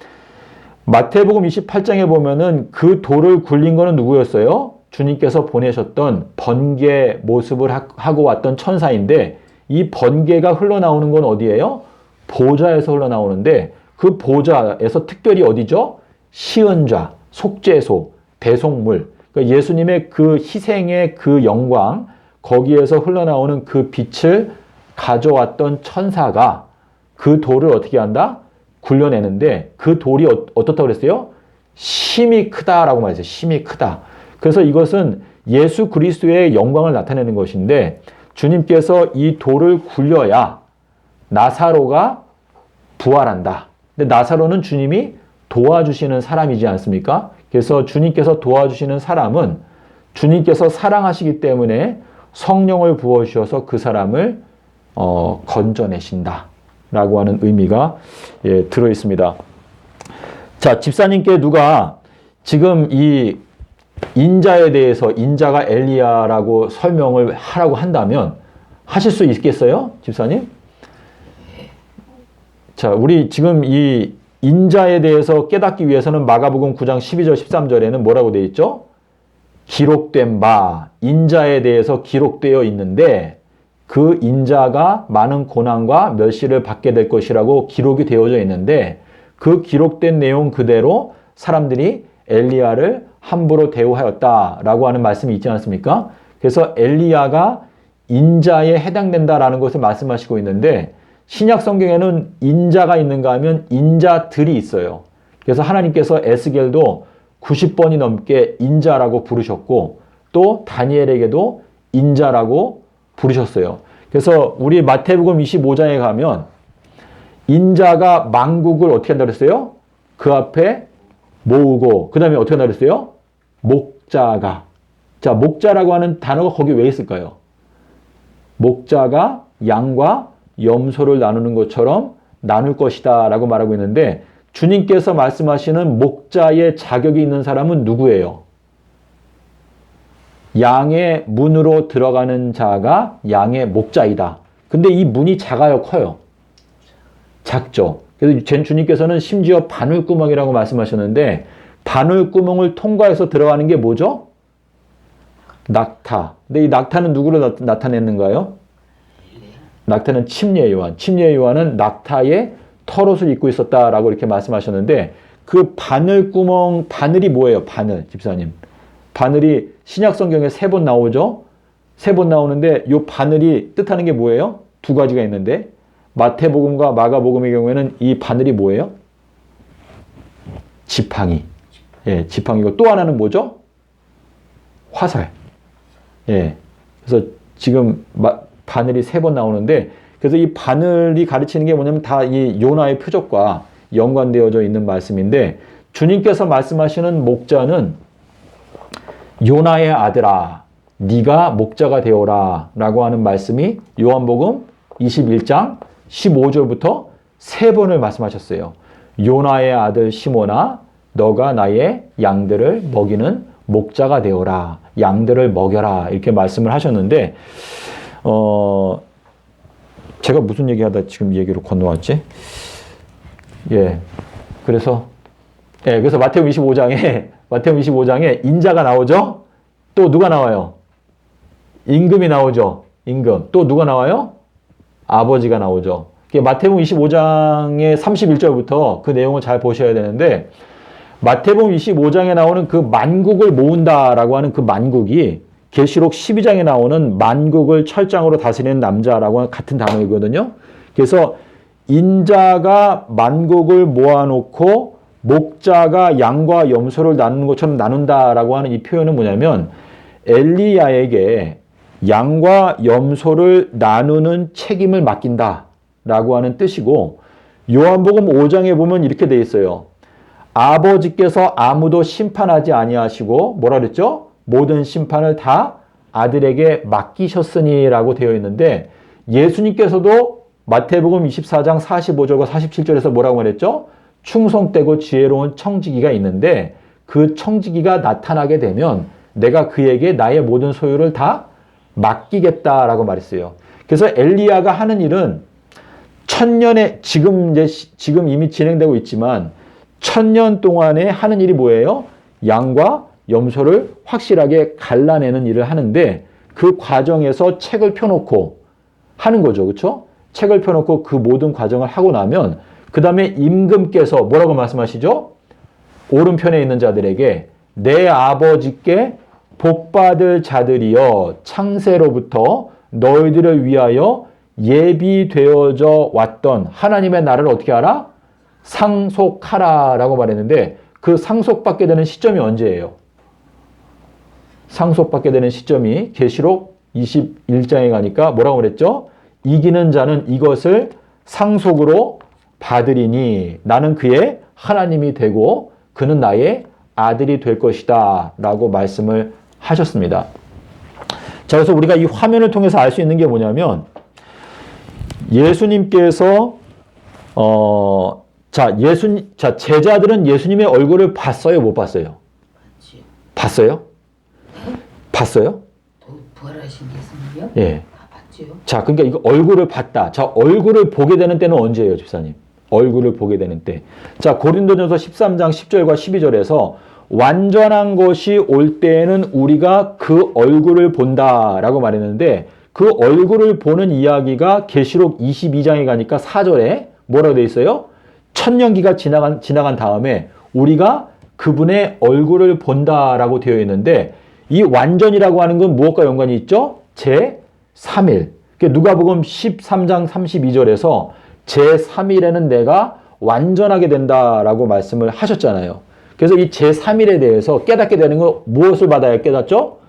마태복음 28장에 보면은 그 돌을 굴린 거는 누구였어요? 주님께서 보내셨던 번개 모습을 하고 왔던 천사인데 이 번개가 흘러나오는 건 어디예요? 보좌에서 흘러나오는데 그 보좌에서 특별히 어디죠? 시은좌, 속죄소, 대속물. 그러니까 예수님의 그 희생의 그 영광, 거기에서 흘러나오는 그 빛을 가져왔던 천사가 그 돌을 어떻게 한다? 굴려내는데 그 돌이 어떻다고 그랬어요? 심히 크다라고 말했어요. 심히 크다. 그래서 이것은 예수 그리스도의 영광을 나타내는 것인데 주님께서 이 돌을 굴려야 나사로가 부활한다. 근데 나사로는 주님이 도와주시는 사람이지 않습니까? 그래서 주님께서 도와주시는 사람은 주님께서 사랑하시기 때문에 성령을 부어주셔서 그 사람을 건져내신다 라고 하는 의미가 들어있습니다. 자, 집사님께 누가 지금 이 인자에 대해서 인자가 엘리야라고 설명을 하라고 한다면 하실 수 있겠어요? 집사님? 자, 우리 지금 이 인자에 대해서 깨닫기 위해서는 마가복음 9장 12절 13절에는 뭐라고 되어 있죠? 기록된 바 인자에 대해서 기록되어 있는데 그 인자가 많은 고난과 멸시를 받게 될 것이라고 기록이 되어져 있는데 그 기록된 내용 그대로 사람들이 엘리야를 함부로 대우하였다라고 하는 말씀이 있지 않습니까? 그래서 엘리야가 인자에 해당된다라는 것을 말씀하시고 있는데 신약 성경에는 인자가 있는가 하면 인자들이 있어요. 그래서 하나님께서 에스겔도 90번이 넘게 인자라고 부르셨고 또 다니엘에게도 인자라고 부르셨어요. 그래서 우리 마태복음 25장에 가면 인자가 만국을 어떻게 한다고 했어요? 그 앞에 모으고 그 다음에 어떻게 한다고 했어요? 목자가. 자, 목자라고 하는 단어가 거기 왜 있을까요? 목자가 양과 염소를 나누는 것처럼 나눌 것이다 라고 말하고 있는데 주님께서 말씀하시는 목자의 자격이 있는 사람은 누구예요? 양의 문으로 들어가는 자가 양의 목자이다. 근데 이 문이 작아요, 커요? 작죠. 그래서 주님께서는 심지어 바늘구멍이라고 말씀하셨는데 바늘구멍을 통과해서 들어가는 게 뭐죠? 낙타. 근데 이 낙타는 누구를 나타내는가요? 낙타는 침례 요한. 침례 요한은 낙타의 털옷을 입고 있었다라고 이렇게 말씀하셨는데 그 바늘구멍, 바늘이 뭐예요? 바늘, 집사님. 바늘이 신약 성경에 3번 나오죠? 3번 나오는데 이 바늘이 뜻하는 게 뭐예요? 2가지가 있는데 마태복음과 마가복음의 경우에는 이 바늘이 뭐예요? 지팡이. 예, 지팡이고 또 하나는 뭐죠? 화살. 예. 그래서 지금 바늘이 3번 나오는데 그래서 이 바늘이 가르치는 게 뭐냐면 다 이 요나의 표적과 연관되어져 있는 말씀인데 주님께서 말씀하시는 목자는 요나의 아들아 네가 목자가 되어라 라고 하는 말씀이 요한복음 21장 15절부터 3번을 말씀하셨어요. 요나의 아들 시몬아 너가 나의 양들을 먹이는 목자가 되어라. 양들을 먹여라. 이렇게 말씀을 하셨는데 제가 무슨 얘기하다 지금 얘기로 건너왔지? 예. 그래서 마태복음 25장에 인자가 나오죠? 또 누가 나와요? 임금이 나오죠? 임금. 또 누가 나와요? 아버지가 나오죠. 마태복음 25장의 31절부터 그 내용을 잘 보셔야 되는데 마태복음 25장에 나오는 그 만국을 모은다라고 하는 그 만국이 계시록 12장에 나오는 만국을 철장으로 다스리는 남자라고 하는 같은 단어이거든요. 그래서 인자가 만국을 모아놓고 목자가 양과 염소를 나누는 것처럼 나눈다라고 하는 이 표현은 뭐냐면 엘리야에게 양과 염소를 나누는 책임을 맡긴다라고 하는 뜻이고 요한복음 5장에 보면 이렇게 돼 있어요. 아버지께서 아무도 심판하지 아니하시고 뭐라 그랬죠? 모든 심판을 다 아들에게 맡기셨으니라고 되어 있는데 예수님께서도 마태복음 24장 45절과 47절에서 뭐라고 말했죠? 충성되고 지혜로운 청지기가 있는데 그 청지기가 나타나게 되면 내가 그에게 나의 모든 소유를 다 맡기겠다라고 말했어요. 그래서 엘리야가 하는 일은 천년에 지금 이미 진행되고 있지만 1000년 동안에 하는 일이 뭐예요? 양과 염소를 확실하게 갈라내는 일을 하는데 그 과정에서 책을 펴놓고 하는 거죠. 그렇죠? 책을 펴놓고 그 모든 과정을 하고 나면 그 다음에 임금께서 뭐라고 말씀하시죠? 오른편에 있는 자들에게 내 아버지께 복받을 자들이여 창세로부터 너희들을 위하여 예비되어져 왔던 하나님의 나라를 어떻게 하라? 상속하라 라고 말했는데 그 상속받게 되는 시점이 언제예요? 상속받게 되는 시점이 계시록 21장에 가니까 뭐라고 그랬죠? 이기는 자는 이것을 상속으로 받으리니 나는 그의 하나님이 되고 그는 나의 아들이 될 것이다 라고 말씀을 하셨습니다. 자, 그래서 우리가 이 화면을 통해서 알 수 있는 게 뭐냐면 예수님께서 제자들은 예수님의 얼굴을 봤어요, 못 봤어요? 봤어요? 봤어요? 부활하신 예수님이요? 예. 봤죠. 자, 그러니까 이거 얼굴을 봤다. 자, 얼굴을 보게 되는 때는 언제예요, 집사님? 얼굴을 보게 되는 때. 자, 고린도전서 13장 10절과 12절에서 완전한 것이 올 때에는 우리가 그 얼굴을 본다라고 말했는데 그 얼굴을 보는 이야기가 계시록 22장에 가니까 4절에 뭐라고 되어 있어요? 천년기가 지나간 다음에 우리가 그분의 얼굴을 본다라고 되어 있는데 이 완전이라고 하는 건 무엇과 연관이 있죠? 제3일. 누가복음 13장 32절에서 제3일에는 내가 완전하게 된다라고 말씀을 하셨잖아요. 그래서 이 제3일에 대해서 깨닫게 되는 건 무엇을 받아야 깨닫죠?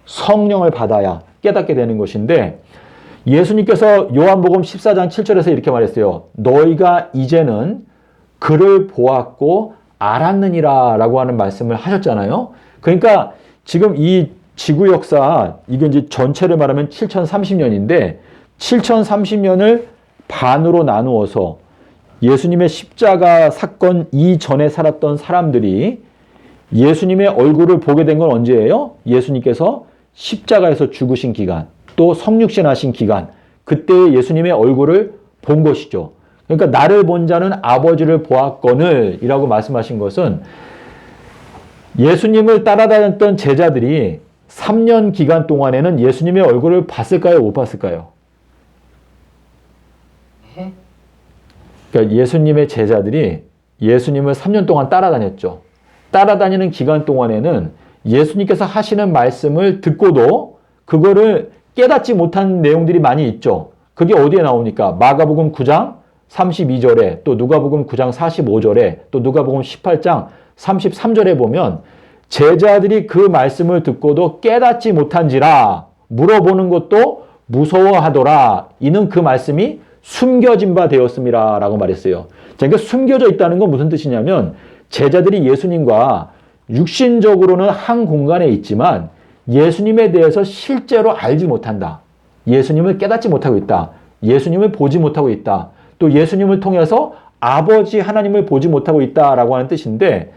성령을 받아야 깨닫게 되는 것인데 예수님께서 요한복음 14장 7절에서 이렇게 말했어요. 너희가 이제는 그를 보았고 알았느니라 라고 하는 말씀을 하셨잖아요. 그러니까 지금 이 지구 역사, 이건 이제 전체를 말하면 7030년인데 7030년을 반으로 나누어서 예수님의 십자가 사건 이전에 살았던 사람들이 예수님의 얼굴을 보게 된 건 언제예요? 예수님께서 십자가에서 죽으신 기간, 또 성육신하신 기간, 그때 예수님의 얼굴을 본 것이죠. 그러니까 나를 본 자는 아버지를 보았거늘 이라고 말씀하신 것은 예수님을 따라다녔던 제자들이 3년 기간 동안에는 예수님의 얼굴을 봤을까요? 못 봤을까요? 그러니까 예수님의 제자들이 예수님을 3년 동안 따라다녔죠. 따라다니는 기간 동안에는 예수님께서 하시는 말씀을 듣고도 그거를 깨닫지 못한 내용들이 많이 있죠. 그게 어디에 나오니까? 마가복음 9장 32절에 또 누가복음 9장 45절에 또 누가복음 18장 33절에 보면 제자들이 그 말씀을 듣고도 깨닫지 못한지라 물어보는 것도 무서워하더라. 이는 그 말씀이 숨겨진 바 되었습니다. 라고 말했어요. 그러니까 숨겨져 있다는 건 무슨 뜻이냐면 제자들이 예수님과 육신적으로는 한 공간에 있지만 예수님에 대해서 실제로 알지 못한다. 예수님을 깨닫지 못하고 있다. 예수님을 보지 못하고 있다. 또 예수님을 통해서 아버지 하나님을 보지 못하고 있다라고 하는 뜻인데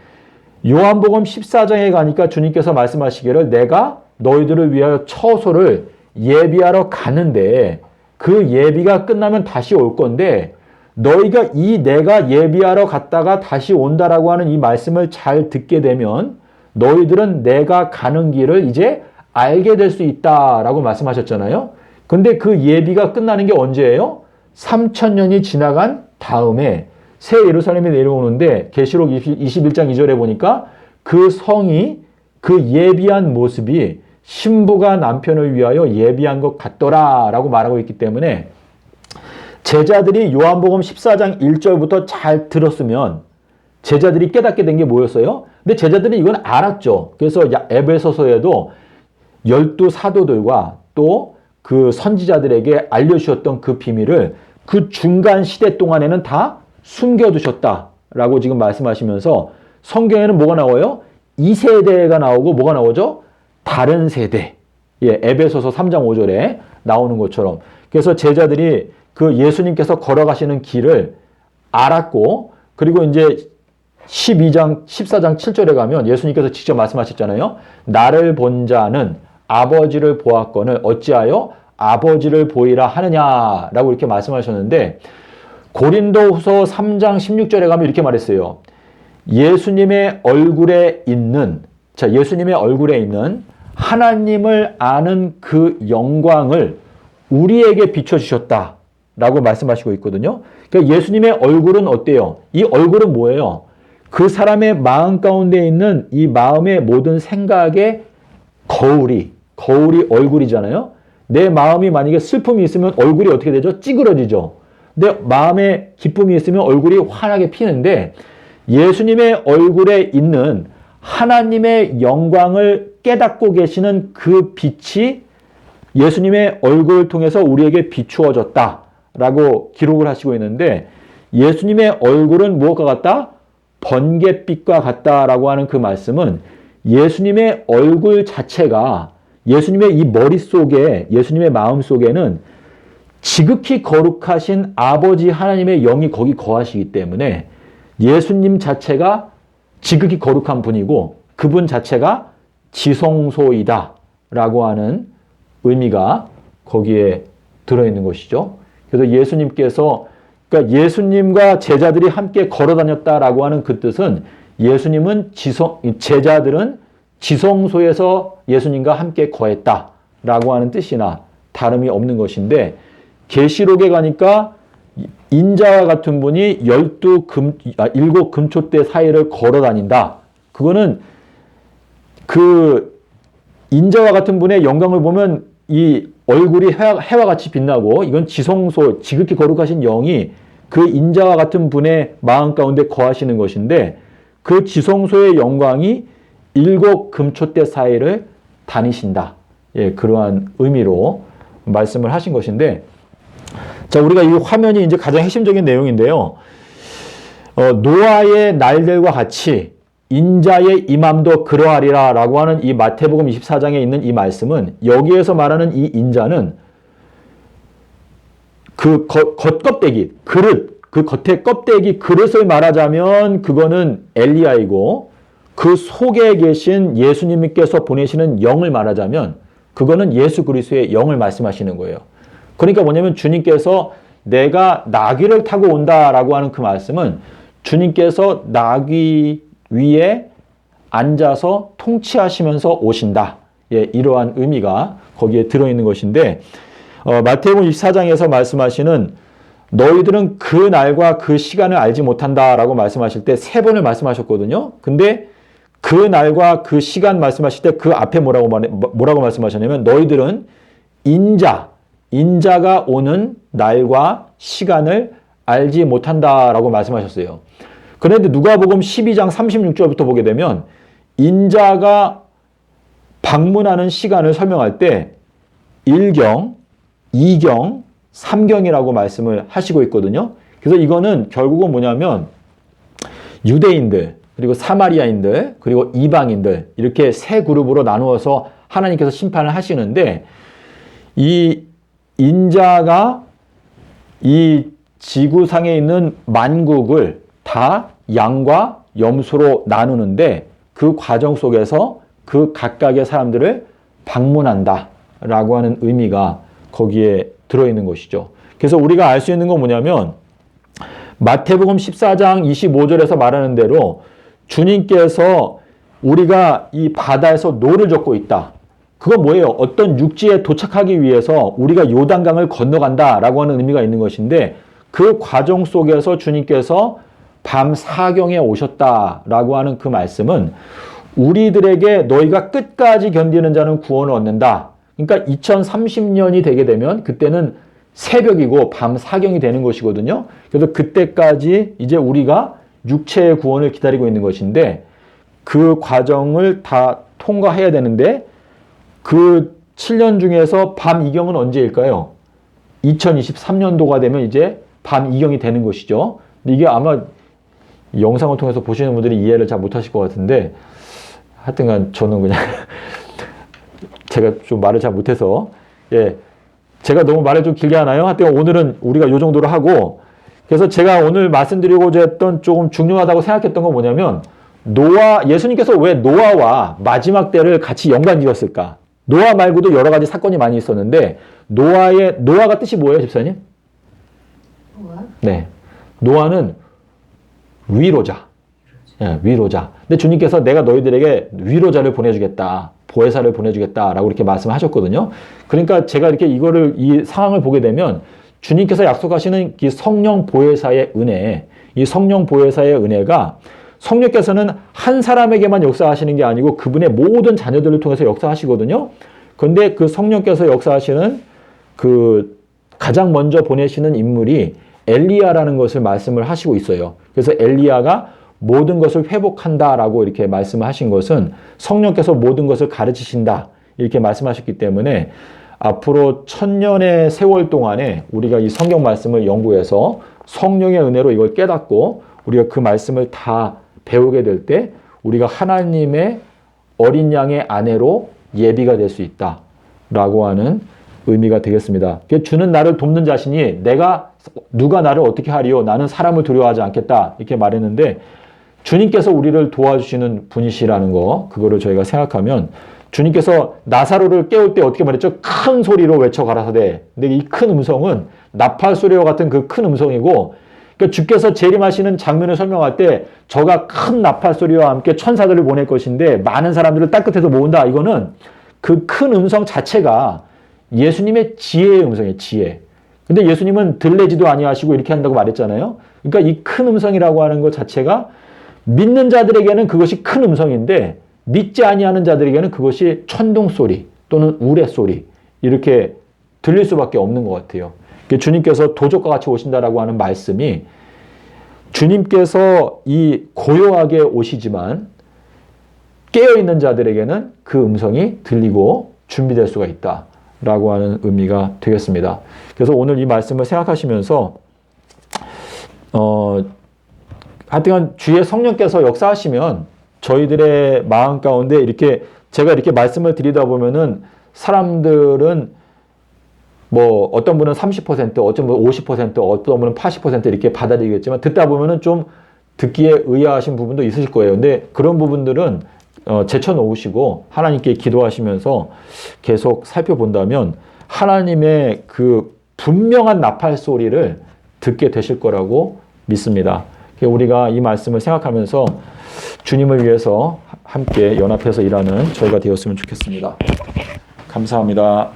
요한복음 14장에 가니까 주님께서 말씀하시기를 내가 너희들을 위하여 처소를 예비하러 가는데 그 예비가 끝나면 다시 올 건데 너희가 이 내가 예비하러 갔다가 다시 온다라고 하는 이 말씀을 잘 듣게 되면 너희들은 내가 가는 길을 이제 알게 될 수 있다라고 말씀하셨잖아요. 근데 그 예비가 끝나는 게 언제예요? 3000년이 지나간 다음에 새 예루살렘에 내려오는데 계시록 21장 2절에 보니까 그 성이 그 예비한 모습이 신부가 남편을 위하여 예비한 것 같더라 라고 말하고 있기 때문에 제자들이 요한복음 14장 1절부터 잘 들었으면 제자들이 깨닫게 된 게 뭐였어요? 근데 제자들이 이건 알았죠. 그래서 에베소서에도 12 사도들과 또 그 선지자들에게 알려주셨던 그 비밀을 그 중간 시대 동안에는 다 숨겨두셨다라고 지금 말씀하시면서 성경에는 뭐가 나와요? 2세대가 나오고 뭐가 나오죠? 다른 세대. 예, 에베소서 3장 5절에 나오는 것처럼. 그래서 제자들이 그 예수님께서 걸어가시는 길을 알았고, 그리고 이제 14장 7절에 가면 예수님께서 직접 말씀하셨잖아요. 나를 본 자는 아버지를 보았거늘 어찌하여 아버지를 보이라 하느냐라고 이렇게 말씀하셨는데 고린도후서 3장 16절에 가면 이렇게 말했어요. 예수님의 얼굴에 있는 하나님을 아는 그 영광을 우리에게 비춰주셨다라고 말씀하시고 있거든요. 그러니까 예수님의 얼굴은 어때요? 이 얼굴은 뭐예요? 그 사람의 마음 가운데 있는 이 마음의 모든 생각의 거울이 얼굴이잖아요. 내 마음이 만약에 슬픔이 있으면 얼굴이 어떻게 되죠? 찌그러지죠. 내 마음에 기쁨이 있으면 얼굴이 환하게 피는데 예수님의 얼굴에 있는 하나님의 영광을 깨닫고 계시는 그 빛이 예수님의 얼굴을 통해서 우리에게 비추어졌다라고 기록을 하시고 있는데 예수님의 얼굴은 무엇과 같다? 번갯빛과 같다라고 하는 그 말씀은 예수님의 얼굴 자체가 예수님의 이 머릿속에 예수님의 마음속에는 지극히 거룩하신 아버지 하나님의 영이 거기 거하시기 때문에 예수님 자체가 지극히 거룩한 분이고 그분 자체가 지성소이다 라고 하는 의미가 거기에 들어있는 것이죠. 그래서 예수님께서 그러니까 예수님과 제자들이 함께 걸어 다녔다라고 하는 그 뜻은 예수님은 제자들은 지성소에서 예수님과 함께 거했다라고 하는 뜻이나 다름이 없는 것인데 계시록에 가니까 인자와 같은 분이 7 금초대 사이를 걸어 다닌다. 그거는 그 인자와 같은 분의 영광을 보면 이 얼굴이 해와 같이 빛나고 이건 지성소, 지극히 거룩하신 영이 그 인자와 같은 분의 마음 가운데 거하시는 것인데 그 지성소의 영광이 7 금초대 사이를 다니신다. 예, 그러한 의미로 말씀을 하신 것인데 자, 우리가 이 화면이 이제 가장 핵심적인 내용인데요. 노아의 날들과 같이 인자의 임함도 그러하리라 라고 하는 이 마태복음 24장에 있는 이 말씀은 여기에서 말하는 이 인자는 그 겉껍데기, 그릇, 그 겉에 껍데기 그릇을 말하자면 그거는 엘리야이고 그 속에 계신 예수님께서 보내시는 영을 말하자면 그거는 예수 그리스도의 영을 말씀하시는 거예요. 그러니까 뭐냐면 주님께서 내가 나귀를 타고 온다라고 하는 그 말씀은 주님께서 나귀 위에 앉아서 통치하시면서 오신다. 예, 이러한 의미가 거기에 들어있는 것인데 마태복음 24장에서 말씀하시는 너희들은 그 날과 그 시간을 알지 못한다라고 말씀하실 때 3번을 말씀하셨거든요. 근데 그 날과 그 시간 말씀하실 때 그 앞에 뭐라고 말씀하셨냐면 너희들은 인자가 오는 날과 시간을 알지 못한다라고 말씀하셨어요. 그런데 누가복음 12장 36절부터 보게 되면 인자가 방문하는 시간을 설명할 때 1경, 2경, 3경이라고 말씀을 하시고 있거든요. 그래서 이거는 결국은 뭐냐면 유대인들, 그리고 사마리아인들, 그리고 이방인들 이렇게 3그룹으로 나누어서 하나님께서 심판을 하시는데 이 인자가 이 지구상에 있는 만국을 다 양과 염소로 나누는데 그 과정 속에서 그 각각의 사람들을 방문한다 라고 하는 의미가 거기에 들어있는 것이죠. 그래서 우리가 알 수 있는 건 뭐냐면 마태복음 14장 25절에서 말하는 대로 주님께서 우리가 이 바다에서 노를 젓고 있다. 그건 뭐예요? 어떤 육지에 도착하기 위해서 우리가 요단강을 건너간다라고 하는 의미가 있는 것인데 그 과정 속에서 주님께서 밤 사경에 오셨다라고 하는 그 말씀은 우리들에게 너희가 끝까지 견디는 자는 구원을 얻는다. 그러니까 2030년이 되게 되면 그때는 새벽이고 밤 사경이 되는 것이거든요. 그래서 그때까지 이제 우리가 육체의 구원을 기다리고 있는 것인데 그 과정을 다 통과해야 되는데 그 7년 중에서 밤 이경은 언제일까요? 2023년도가 되면 이제 밤 이경이 되는 것이죠. 근데 이게 아마 영상을 통해서 보시는 분들이 이해를 잘 못하실 것 같은데 하여튼간 저는 그냥 제가 좀 말을 잘 못해서 예, 제가 너무 말을 좀 길게 하나요? 하여튼 오늘은 우리가 이 정도로 하고 그래서 제가 오늘 말씀드리고자 했던 조금 중요하다고 생각했던 건 뭐냐면 예수님께서 왜 노아와 마지막 때를 같이 연관지었을까? 노아 말고도 여러 가지 사건이 많이 있었는데 노아가 뜻이 뭐예요, 집사님? 노아? 네. 노아는 위로자. 예, 위로자. 근데 주님께서 내가 너희들에게 위로자를 보내주겠다. 보혜사를 보내주겠다라고 이렇게 말씀하셨거든요. 그러니까 제가 이렇게 이 상황을 보게 되면 주님께서 약속하시는 이 성령 보혜사의 은혜, 이 성령 보혜사의 은혜가 성령께서는 한 사람에게만 역사하시는 게 아니고 그분의 모든 자녀들을 통해서 역사하시거든요. 근데 그 성령께서 역사하시는 그 가장 먼저 보내시는 인물이 엘리야라는 것을 말씀을 하시고 있어요. 그래서 엘리야가 모든 것을 회복한다라고 이렇게 말씀을 하신 것은 성령께서 모든 것을 가르치신다 이렇게 말씀하셨기 때문에 앞으로 1000년의 세월 동안에 우리가 이 성경 말씀을 연구해서 성령의 은혜로 이걸 깨닫고 우리가 그 말씀을 다 배우게 될 때 우리가 하나님의 어린 양의 아내로 예비가 될 수 있다라고 하는 의미가 되겠습니다. 주는 나를 돕는 자신이 누가 나를 어떻게 하리요? 나는 사람을 두려워하지 않겠다. 이렇게 말했는데 주님께서 우리를 도와주시는 분이시라는 거, 그거를 저희가 생각하면 주님께서 나사로를 깨울 때 어떻게 말했죠? 큰 소리로 외쳐 가라사대. 근데 이 큰 음성은 나팔 소리와 같은 그 큰 음성이고, 그러니까 주께서 재림하시는 장면을 설명할 때 저가 큰 나팔 소리와 함께 천사들을 보낼 것인데 많은 사람들을 땅끝에서 모은다. 이거는 그 큰 음성 자체가 예수님의 지혜의 음성이에요. 지혜. 근데 예수님은 들레지도 아니하시고 이렇게 한다고 말했잖아요. 그러니까 이 큰 음성이라고 하는 것 자체가 믿는 자들에게는 그것이 큰 음성인데 믿지 아니하는 자들에게는 그것이 천둥 소리 또는 우레 소리 이렇게 들릴 수밖에 없는 것 같아요. 주님께서 도적과 같이 오신다라고 하는 말씀이 주님께서 이 고요하게 오시지만 깨어있는 자들에게는 그 음성이 들리고 준비될 수가 있다라고 하는 의미가 되겠습니다. 그래서 오늘 이 말씀을 생각하시면서 하여튼 주의 성령께서 역사하시면 저희들의 마음 가운데 제가 이렇게 말씀을 드리다 보면은 사람들은 뭐 어떤 분은 30%, 어떤 분은 50%, 어떤 분은 80% 이렇게 받아들이겠지만 듣다 보면은 좀 듣기에 의아하신 부분도 있으실 거예요. 근데 그런 부분들은 제쳐놓으시고 하나님께 기도하시면서 계속 살펴본다면 하나님의 그 분명한 나팔 소리를 듣게 되실 거라고 믿습니다. 우리가 이 말씀을 생각하면서 주님을 위해서 함께 연합해서 일하는 저희가 되었으면 좋겠습니다. 감사합니다.